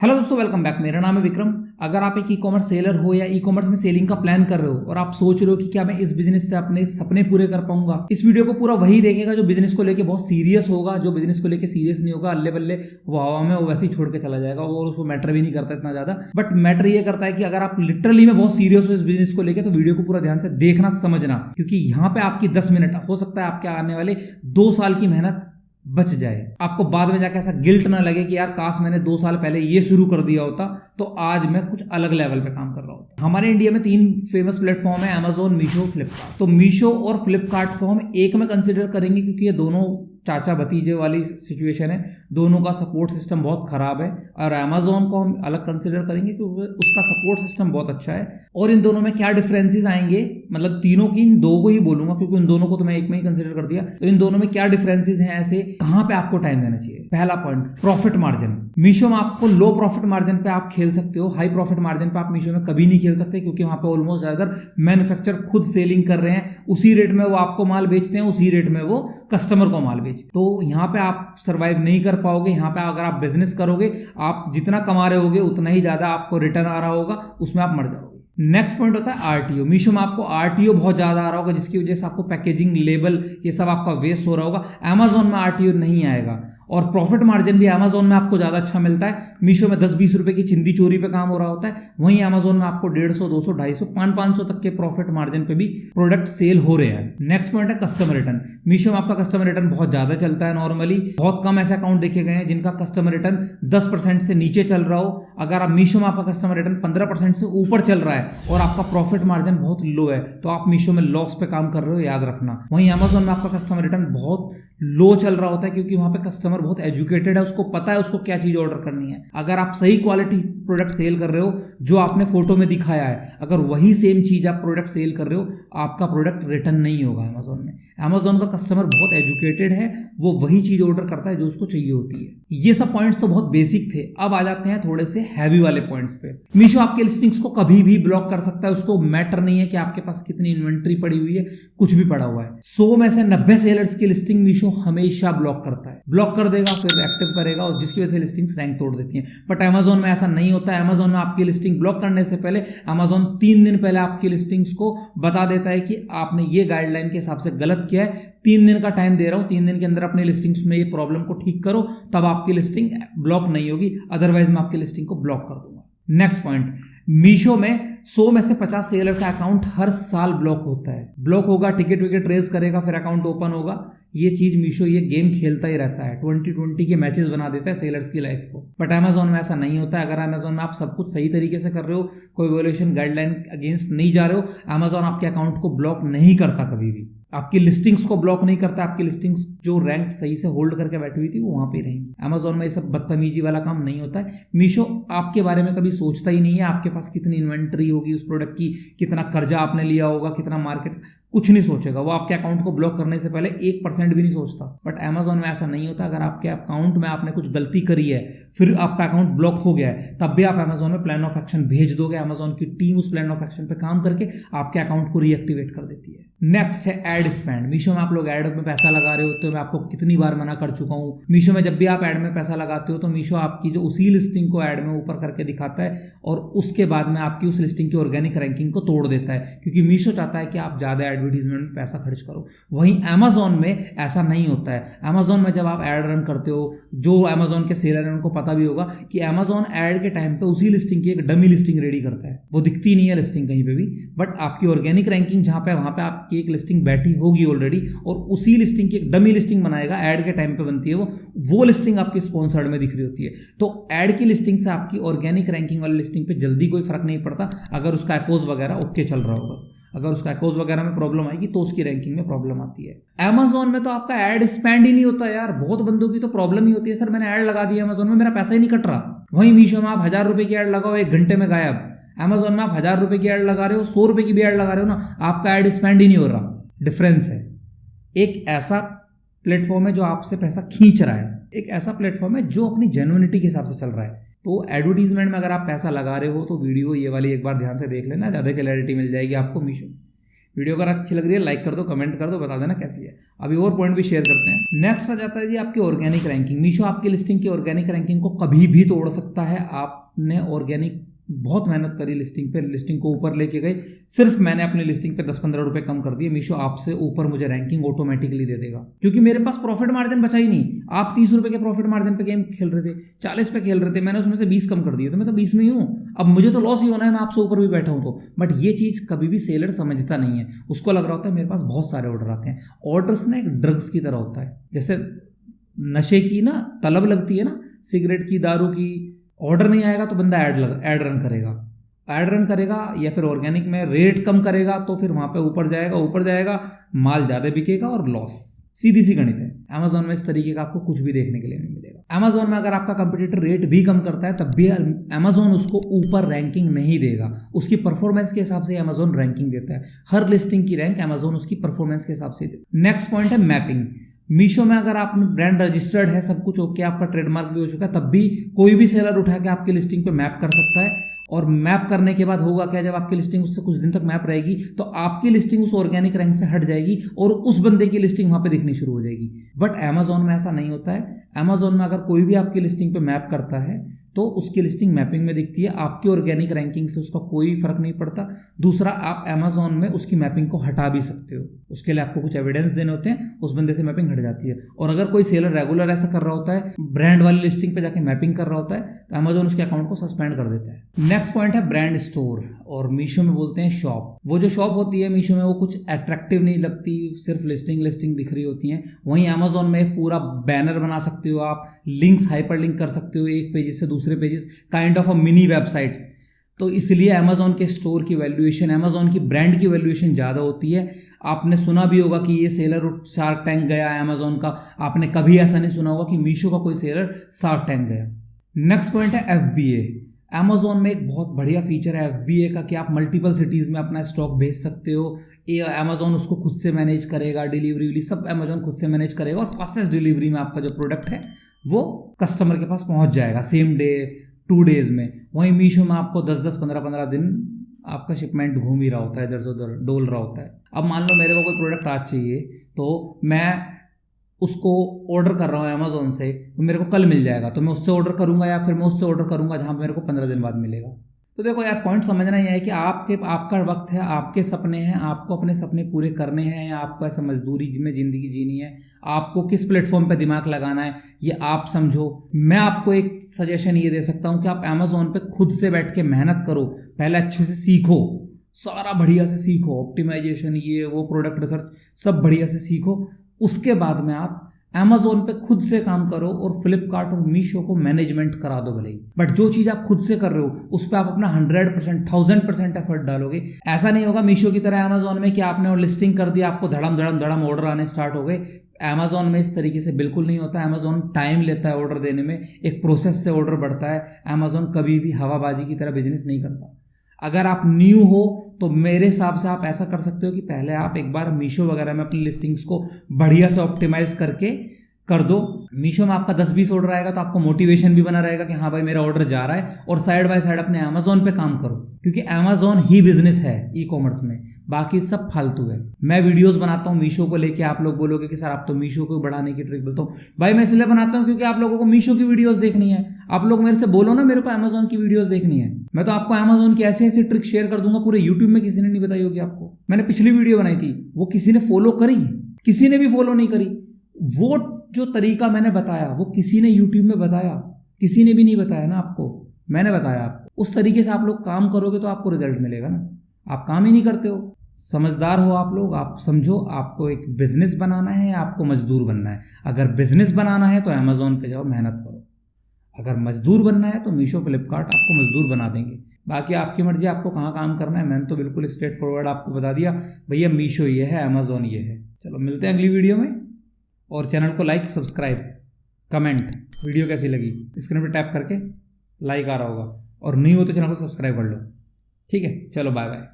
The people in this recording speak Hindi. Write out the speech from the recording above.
हेलो दोस्तों, वेलकम बैक। मेरा नाम है विक्रम। अगर आप एक ई कॉमर्स सेलर हो या ई कॉमर्स में सेलिंग का प्लान कर रहे हो और आप सोच रहे हो कि क्या मैं इस बिजनेस से अपने सपने पूरे कर पाऊंगा, इस वीडियो को पूरा वही देखेगा जो बिजनेस को लेके बहुत सीरियस होगा। जो बिजनेस को लेके सीरियस नहीं होगा, अल्ले बल्ले वो हवा में वो वैसे ही छोड़ के चला जाएगा और उसको मैटर भी नहीं करता इतना ज्यादा। बट मैटर ये करता है कि अगर आप लिटरली में बहुत सीरियस हो इस बिजनेस को लेकर, तो वीडियो को पूरा ध्यान से देखना, समझना, क्योंकि यहाँ पे आपकी 10 मिनट हो सकता है आपके आने वाले 2 साल की मेहनत बच जाए। आपको बाद में जाके ऐसा गिल्ट ना लगे कि यार काश मैंने 2 साल पहले ये शुरू कर दिया होता तो आज मैं कुछ अलग लेवल पे काम कर रहा होता। हमारे इंडिया में 3 फेमस प्लेटफॉर्म है, अमेजोन, मीशो, फ्लिपकार्ट। तो मीशो और फ्लिपकार्ट को हम एक में कंसिडर करेंगे क्योंकि ये दोनों चाचा भतीजे वाली सिचुएशन है, दोनों का सपोर्ट सिस्टम बहुत खराब है। और अमेजोन को हम अलग कंसिडर करेंगे क्योंकि उसका सपोर्ट सिस्टम बहुत अच्छा है। और इन दोनों में क्या डिफरेंसेस आएंगे, मतलब तीनों की, इन दो को ही बोलूंगा क्योंकि इन दोनों को तो मैं एक में ही कंसिडर कर दिया। तो इन दोनों में क्या डिफरेंसेस हैं, ऐसे कहां पे आपको टाइम देना चाहिए। पहला पॉइंट, प्रॉफिट मार्जिन। मीशो में आपको लो प्रॉफिट मार्जिन पे आप खेल सकते हो, हाई प्रॉफिट मार्जिन पे आप मीशो में कभी नहीं खेल सकते क्योंकि वहां पे ऑलमोस्ट अगर मैन्युफैक्चर खुद सेलिंग कर रहे हैं, उसी रेट में वो आपको माल बेचते हैं, उसी रेट में वो कस्टमर को माल बेचते हैं। तो यहाँ पे आप सर्वाइव नहीं कर पाओगे। यहाँ पे अगर आप बिजनेस करोगे, आप जितना कमा रहे होगे उतना ही ज्यादा आपको रिटर्न आ रहा होगा, उसमें आप मर जाओगे। नेक्स्ट पॉइंट होता है आरटीओ। मीशो में आपको आरटीओ बहुत ज्यादा आ रहा होगा जिसकी वजह से आपको पैकेजिंग, लेबल, ये सब आपका वेस्ट हो रहा होगा। अमेजोन में आरटीओ नहीं आएगा। और प्रॉफिट मार्जिन भी अमेजोन में आपको ज्यादा अच्छा मिलता है। मीशो में 10-20 रुपए की चिंदी चोरी पे काम हो रहा होता है, वहीं अमेजोन में आपको 150, 200, 250, 500 तक के प्रॉफिट मार्जिन पे भी प्रोडक्ट सेल हो रहे हैं। नेक्स्ट पॉइंट है कस्टमर रिटर्न। मीशो में आपका कस्टमर रिटर्न बहुत ज्यादा चलता है। नॉर्मली बहुत कम ऐसे अकाउंट देखे गए हैं जिनका कस्टमर रिटर्न 10% से नीचे चल रहा हो। अगर आप मीशो में आपका कस्टमर रिटर्न 15% से ऊपर चल रहा है और आपका प्रॉफिट मार्जिन बहुत लो है, तो आप मीशो में लॉस पे काम कर रहे हो, याद रखना। वहीं अमेजोन में आपका कस्टमर रिटर्न बहुत लो चल रहा होता है क्योंकि वहां पे कस्टमर बहुत एजुकेटेड है, उसको पता है उसको क्या चीज ऑर्डर करनी है। अगर आप सही क्वालिटी प्रोडक्ट सेल कर रहे हो जो आपने फोटो में दिखाया है, अगर वही सेम चीज आप प्रोडक्ट सेल कर रहे हो, आपका प्रोडक्ट रिटर्न नहीं होगा अमेजोन में। अमेजोन का कस्टमर बहुत एजुकेटेड है, वो वही चीज ऑर्डर करता है जो उसको चाहिए होती है। ये सब पॉइंट्स तो बहुत बेसिक थे। अब आ जाते हैं थोड़े से हैवी वाले पॉइंट्स पे। मीशो आपके लिस्टिंग्स को कभी भी ब्लॉक कर सकता है। उसको मैटर नहीं है कि आपके पास कितनी इन्वेंट्री पड़ी हुई है, कुछ भी पड़ा हुआ है। 100 में से 90 सेलर्स की लिस्टिंग मीशो हमेशा ब्लॉक करता है। ब्लॉक कर देगा, फिर एक्टिव करेगा, और जिसकी वजह से लिस्टिंग्स रैंक तोड़ देती हैं। बट अमेजोन में ऐसा नहीं होता है। अमेजोन में आपकी लिस्टिंग ब्लॉक करने से पहले अमेजोन 3 दिन पहले आपकी लिस्टिंग्स को बता देता है कि आपने ये गाइडलाइन के हिसाब से गलत किया है, 3 दिन का टाइम दे रहा हूं, 3 दिन के अंदर अपनी लिस्टिंग्स में ये प्रॉब्लम को ठीक करो, तब आपकी लिस्टिंग ब्लॉक नहीं होगी, अदरवाइज मैं आपकी लिस्टिंग को ब्लॉक कर दूंगा। नेक्स्ट पॉइंट, मीशो में 100 में से 50 सेलर का अकाउंट हर साल ब्लॉक होता है। ब्लॉक होगा, टिकट विकेट रेस करेगा, फिर अकाउंट ओपन होगा। ये चीज मीशो ये गेम खेलता ही रहता है, 2020 के मैचेस बना देता है सेलर्स की लाइफ को। बट अमेजोन में ऐसा नहीं होता है। अगर अमेजोन में आप सब कुछ सही तरीके से कर रहे हो, कोई वॉल्यूशन गाइडलाइन अगेंस्ट नहीं जा रहे हो, अमेजोन आपके अकाउंट को ब्लॉक नहीं करता कभी भी। आपकी लिस्टिंग्स को ब्लॉक नहीं करता। आपकी लिस्टिंग्स जो रैंक सही से होल्ड करके बैठी हुई थी वो वहां पे रहेंगी। अमेजोन में ये सब बदतमीजी वाला काम नहीं होता है। मीशो आपके बारे में कभी सोचता ही नहीं है, आपके पास कितनी इन्वेंट्री होगी उस प्रोडक्ट की, कितना कर्जा आपने लिया होगा, कितना मार्केट, कुछ नहीं सोचेगा। वो आपके अकाउंट को ब्लॉक करने से पहले 1% भी नहीं सोचता। बट अमेजोन में ऐसा नहीं होता। अगर आपके अकाउंट में आपने कुछ गलती करी है, फिर आपका अकाउंट ब्लॉक हो गया है, तब भी आप अमेजोन में प्लान ऑफ एक्शन भेज दोगे। अमेजोन की टीम उस प्लान ऑफ एक्शन पे काम करके आपके अकाउंट को रीएक्टिवेट कर देती है। नेक्स्ट है एड स्पेंड। मीशो में आप लोग एड में पैसा लगा रहे होते हो, मैं आपको कितनी बार मना कर चुका हूं। मीशो में जब भी आप एड में पैसा लगाते हो तो मीशो आपकी जो उसी लिस्टिंग को एड में ऊपर करके दिखाता है और उसके बाद में आपकी उस लिस्टिंग की ऑर्गेनिक रैंकिंग को तोड़ देता है, क्योंकि मीशो चाहता है कि आप ज्यादा एडवर्टीजमेंट में पैसा खर्च करो। वहीं अमेजोन में ऐसा नहीं होता है। अमेजोन में जब आप एड रन करते हो, जो अमेजोन के सेलर हैं उनको पता भी होगा कि अमेजोन एड के टाइम पे उसी लिस्टिंग की एक डमी लिस्टिंग रेडी करता है। वो दिखती नहीं है लिस्टिंग कहीं पे भी, बट आपकी ऑर्गेनिक रैंकिंग जहां पे, वहां पे आपकी एक लिस्टिंग बैठी होगी ऑलरेडी, और उसी लिस्टिंग की एक डमी लिस्टिंग बनाएगा। एड के टाइम पे बनती है वो लिस्टिंग आपकी स्पॉन्सर्ड में दिख रही होती है। तो एड की लिस्टिंग से आपकी ऑर्गेनिक रैंकिंग वाली लिस्टिंग पे जल्दी कोई फर्क नहीं पड़ता, अगर उसका एक्कोज वगैरह ओके चल रहा होगा। अगर उसका एक्कोज वगैरह में प्रॉब्लम आएगी तो उसकी रैंकिंग में प्रॉब्लम आती है। अमेजोन में तो आपका एड स्पेंड ही नहीं होता यार। बहुत बंदों की तो प्रॉब्लम ही होती है, सर मैंने एड लगा दिया अमेजोन में, मेरा पैसा ही नहीं कट रहा। वहीं मीशो में आप 1000 रुपए की एड लगाओ, 1 घंटे में गायब। अमेजोन में आप 1000 रुपए की एड लगा रहे हो, 100 रुपए की भी एड लगा रहे हो ना, आपका एड स्पेंड ही नहीं हो रहा। डिफरेंस है। एक ऐसा प्लेटफॉर्म है जो आपसे पैसा खींच रहा है, एक ऐसा प्लेटफॉर्म है जो अपनी जेन्युइनिटी के हिसाब से चल रहा है। तो एडवर्टीजमेंट में अगर आप पैसा लगा रहे हो तो वीडियो ये वाली एक बार ध्यान से देख लेना, ज़्यादा क्लैरिटी मिल जाएगी आपको। मीशो वीडियो अगर अच्छी लग रही है लाइक कर दो, कमेंट कर दो, बता देना कैसी है। अभी और पॉइंट भी शेयर करते हैं। नेक्स्ट आ जाता है जी आपकी ऑर्गेनिक रैंकिंग। मीशो आपकी लिस्टिंग की ऑर्गेनिक रैंकिंग को कभी भी तोड़ सकता है। आपने ऑर्गेनिक बहुत मेहनत करी लिस्टिंग पे, लिस्टिंग को ऊपर लेके गई, सिर्फ मैंने अपनी लिस्टिंग पे 10-15 रुपए कम कर दिए, मीशो आपसे ऊपर मुझे रैंकिंग ऑटोमेटिकली दे देगा, क्योंकि मेरे पास प्रॉफिट मार्जिन बचा ही नहीं। आप 30 रुपए के प्रॉफिट मार्जिन पे गेम खेल रहे थे, 40 पे खेल रहे थे, मैंने उसमें से 20 कम कर दिए, तो मैं तो 20 में ही हूँ। अब मुझे तो लॉस ही होना है, मैं आपसे ऊपर भी बैठा हूँ तो। बट ये चीज कभी भी सेलर समझता नहीं है। उसको लग रहा होता है मेरे पास बहुत सारे ऑर्डर आते हैं। ऑर्डर्स ना एक ड्रग्स की तरह होता है, जैसे नशे की ना तलब लगती है ना, सिगरेट की, दारू की। ऑर्डर नहीं आएगा तो बंदा ऐड रन करेगा, या फिर ऑर्गेनिक में रेट कम करेगा तो फिर वहां पे ऊपर जाएगा, माल ज्यादा बिकेगा और लॉस। सीधी सी गणित है। अमेजोन में इस तरीके का आपको कुछ भी देखने के लिए नहीं मिलेगा। अमेजोन में अगर आपका कंपटीटर रेट भी कम करता है तब भी अमेजोन उसको ऊपर रैंकिंग नहीं देगा, उसकी परफॉर्मेंस के हिसाब से अमेजोन रैंकिंग देता है। हर लिस्टिंग की रैंक अमेजोन उसकी परफॉर्मेंस के हिसाब से देता है। नेक्स्ट पॉइंट है मैपिंग। मीशो में अगर आपने ब्रांड रजिस्टर्ड है, सब कुछ ओके, आपका ट्रेडमार्क भी हो चुका है, तब भी कोई भी सेलर उठा के आपकी लिस्टिंग पे मैप कर सकता है। और मैप करने के बाद होगा क्या, जब आपकी लिस्टिंग उससे कुछ दिन तक मैप रहेगी तो आपकी लिस्टिंग उस ऑर्गेनिक रैंक से हट जाएगी और उस बंदे की लिस्टिंग वहां पे दिखनी शुरू हो जाएगी। बट अमेजोन में ऐसा नहीं होता है। अमेजोन में अगर कोई भी आपकी लिस्टिंग पे मैप करता है तो उसकी लिस्टिंग मैपिंग में दिखती है, आपकी ऑर्गेनिक रैंकिंग से उसका कोई फर्क नहीं पड़ता। दूसरा, आप अमेजोन में उसकी मैपिंग को हटा भी सकते हो, उसके लिए आपको कुछ एविडेंस देने होते हैं, उस बंदे से मैपिंग हट जाती है। और अगर कोई सेलर रेगुलर ऐसा कर रहा होता है, ब्रांड वाली लिस्टिंग पे जाके मैपिंग कर रहा होता है, तो अमेजोन उसके अकाउंट को सस्पेंड कर देता है। नेक्स्ट पॉइंट है ब्रांड स्टोर, और मीशो में बोलते हैं शॉप। वो जो शॉप होती है मीशो में वो कुछ अट्रैक्टिव नहीं लगती, सिर्फ लिस्टिंग दिख रही होती है। वहीं अमेजोन में एक पूरा बैनर बना सकते हो आप, लिंक्स हाइपर लिंक कर सकते हो एक पेजेस से दूसरे pages, kind of a mini websites. तो इसलिए अमेजोन के स्टोर की वैल्यूएशन, अमेजोन की ब्रांड की वैल्यूएशन ज़्यादा होती है। आपने सुना भी होगा कि ये सेलर शार्क टैंक गया है अमेजोन का, आपने कभी ऐसा नहीं सुना होगा कि मीशो का कोई सेलर शार्क टैंक गया। नेक्स्ट पॉइंट है FBA। अमेजोन में एक बहुत बढ़िया फीचर है FBA का कि आप मल्टीपल सिटीज़ में अपना स्टॉक भेज सकते हो। अमेजोन उसको खुद से मैनेज करेगा, डिलीवरी सब अमेजोन खुद से मैनेज करेगा, और फास्टेस्ट डिलीवरी में आपका जो प्रोडक्ट है वो कस्टमर के पास पहुंच जाएगा सेम डे 2 डेज में। वहीं मीशो में आपको 10-10, 15-15 दिन आपका शिपमेंट घूम ही रहा होता है, इधर से उधर डोल रहा होता है। अब मान लो मेरे को कोई प्रोडक्ट आज चाहिए तो मैं उसको ऑर्डर कर रहा हूँ अमेजोन से, तो मेरे को कल मिल जाएगा, तो मैं उससे ऑर्डर करूंगा या फिर मैं उससे ऑर्डर करूंगा जहाँ मेरे को 15 दिन बाद मिलेगा। तो देखो यार, पॉइंट समझना यह है कि आपका वक्त है, आपके सपने हैं, आपको अपने सपने पूरे करने हैं, या आपको ऐसा मजदूरी में ज़िंदगी जीनी है, आपको किस प्लेटफॉर्म पे दिमाग लगाना है ये आप समझो। मैं आपको एक सजेशन ये दे सकता हूँ कि आप अमेजोन पे खुद से बैठ के मेहनत करो, पहले अच्छे से सीखो, सारा बढ़िया से सीखो, ऑप्टिमाइजेशन ये वो, प्रोडक्ट रिसर्च सब बढ़िया से सीखो। उसके बाद में आप अमेजोन पे खुद से काम करो और फ्लिपकार्ट और मीशो को मैनेजमेंट करा दो भले ही। बट जो चीज़ आप खुद से कर रहे हो उस पर आप अपना 100%, 1000% एफर्ट डालोगे। ऐसा नहीं होगा मीशो की तरह अमेजोन में कि आपने लिस्टिंग कर दी, आपको धड़म ऑर्डर आने स्टार्ट हो गए। अमेजोन में इस तरीके से बिल्कुल नहीं होता। अमेजोन टाइम लेता है ऑर्डर देने में, एक प्रोसेस से ऑर्डर बढ़ता है। अमेजोन कभी भी हवाबाजी की तरह बिजनेस नहीं करता। अगर आप न्यू हो तो मेरे हिसाब से आप ऐसा कर सकते हो कि पहले आप एक बार मीशो वगैरह में अपनी लिस्टिंग्स को बढ़िया से ऑप्टिमाइज करके कर दो। मीशो में आपका 10-20 ऑर्डर आएगा तो आपको मोटिवेशन भी बना रहेगा कि हाँ भाई मेरा ऑर्डर जा रहा है, और साइड बाय साइड अपने अमेजोन पे काम करो, क्योंकि अमेजोन ही बिजनेस है ई-कॉमर्स में, बाकी सब फालतू है। मैं वीडियोस बनाता हूँ मीशो को लेके, आप लोग बोलोगे कि सर आप तो मीशो को बढ़ाने की ट्रिक बोलते हो। भाई मैं इसलिए बनाता हूँ क्योंकि आप लोगों को मीशो की वीडियोस देखनी है। आप लोग मेरे से बोलो ना मेरे को अमेजोन की वीडियोस देखनी है, मैं तो आपको अमेजोन की ऐसी ऐसी ट्रिक शेयर कर दूंगा, पूरे यूट्यूब में किसी ने नहीं बताई होगी आपको। मैंने पिछली वीडियो बनाई थी, वो किसी ने फॉलो करी? किसी ने भी फॉलो नहीं करी। वो जो तरीका मैंने बताया वो किसी ने यूट्यूब में बताया? किसी ने भी नहीं बताया ना आपको, मैंने बताया आपको। उस तरीके से आप लोग काम करोगे तो आपको रिजल्ट मिलेगा ना। आप काम ही नहीं करते हो। समझदार हो आप लोग, आप समझो आपको एक बिजनेस बनाना है या आपको मजदूर बनना है। अगर बिजनेस बनाना है तो अमेजोन पे जाओ, मेहनत करो। अगर मजदूर बनना है तो मीशो, फ्लिपकार्ट आपको मजदूर बना देंगे। बाकी आपकी मर्जी, आपको कहाँ काम करना है। मैंने तो बिल्कुल स्ट्रेट फॉरवर्ड आपको बता दिया, भैया मीशो ये है, अमेजोन ये है। चलो मिलते हैं अगली वीडियो में, और चैनल को लाइक, सब्सक्राइब, कमेंट, वीडियो कैसी लगी स्क्रीन पर टैप करके लाइक आ रहा होगा, और नहीं हो तो चैनल को सब्सक्राइब कर लो। ठीक है, चलो बाय बाय।